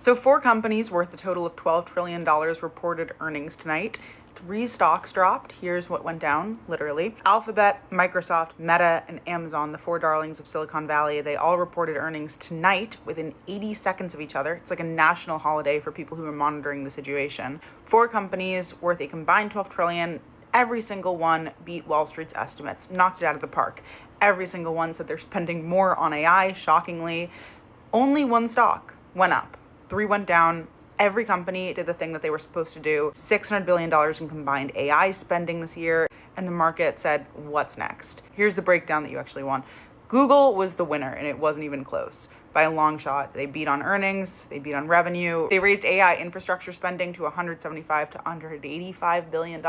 So 4 companies worth a total of $12 trillion reported earnings tonight. 3 stocks dropped. Here's what went down, literally. Alphabet, Microsoft, Meta, and Amazon, the 4 darlings of Silicon Valley, they all reported earnings tonight within 80 seconds of each other. It's like a national holiday for people who are monitoring the situation. 4 companies worth a combined $12 trillion. Every single one beat Wall Street's estimates, knocked it out of the park. Every single one said they're spending more on AI, shockingly. Only 1 stock went up. 3 went down. Every company did the thing that they were supposed to do. $600 billion in combined AI spending this year. And the market said, what's next? Here's the breakdown that you actually want. Google was the winner, and it wasn't even close. By a long shot. They beat on earnings, they beat on revenue. They raised AI infrastructure spending to $175 to $185 billion.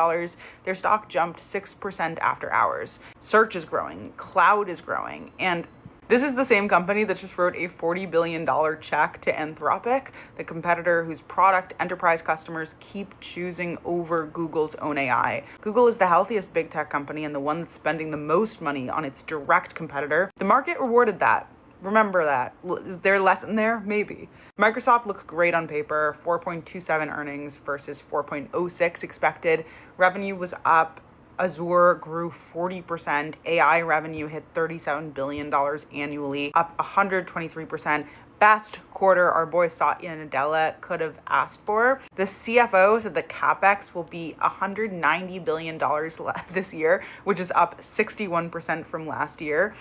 Their stock jumped 6% after hours. Search is growing, cloud is growing, and this is the same company that just wrote a $40 billion check to Anthropic, the competitor whose product enterprise customers keep choosing over Google's own AI. Google is the healthiest big tech company and the one that's spending the most money on its direct competitor. The market rewarded that. Remember that. Is there a lesson there? Maybe. Microsoft looks great on paper, 4.27 earnings versus 4.06 expected. Revenue was up. Azure grew 40%. AI revenue hit $37 billion annually, up 123%. Best quarter our boy Satya Nadella could have asked for. The CFO said that CapEx will be $190 billion this year, which is up 61% from last year.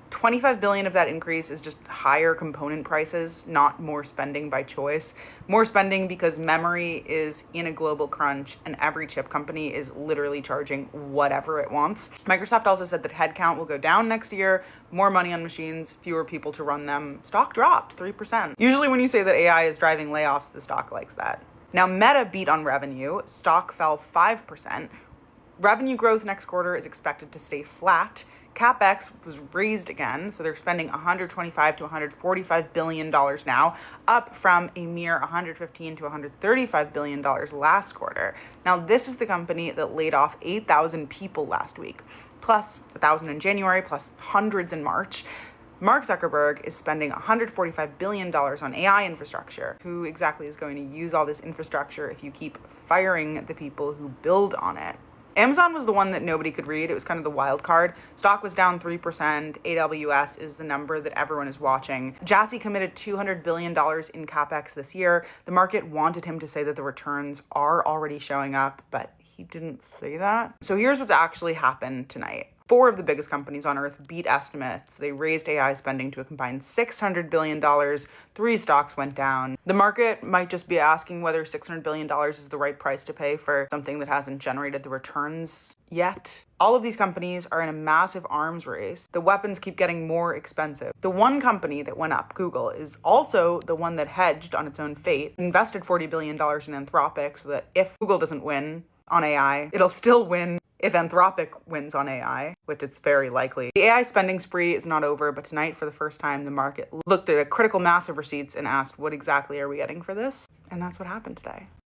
$25 billion of that increase is just higher component prices, not more spending by choice. More spending because memory is in a global crunch and every chip company is literally charging whatever it wants. Microsoft also said that headcount will go down next year, more money on machines, fewer people to run them. Stock dropped 3%. Usually when you say that AI is driving layoffs, the stock likes that. Now Meta beat on revenue, stock fell 5%. Revenue growth next quarter is expected to stay flat. CapEx was raised again, so they're spending $125 to $145 billion now, up from a mere $115 to $135 billion last quarter. Now, this is the company that laid off 8,000 people last week, plus 1,000 in January, plus hundreds in March. Mark Zuckerberg is spending $145 billion on AI infrastructure. Who exactly is going to use all this infrastructure if you keep firing the people who build on it? Amazon was the one that nobody could read. It was kind of the wild card. Stock was down 3%. AWS is the number that everyone is watching. Jassy committed $200 billion in CapEx this year. The market wanted him to say that the returns are already showing up, but he didn't say that. So here's what's actually happened tonight. 4 of the biggest companies on earth beat estimates. They raised AI spending to a combined $600 billion. 3 stocks went down. The market might just be asking whether $600 billion is the right price to pay for something that hasn't generated the returns yet. All of these companies are in a massive arms race. The weapons keep getting more expensive. The one company that went up, Google, is also the one that hedged on its own fate, invested $40 billion in Anthropic so that if Google doesn't win on AI, it'll still win if Anthropic wins on AI, which it's very likely. The AI spending spree is not over, but tonight, for the first time, the market looked at a critical mass of receipts and asked, what exactly are we getting for this? And that's what happened today.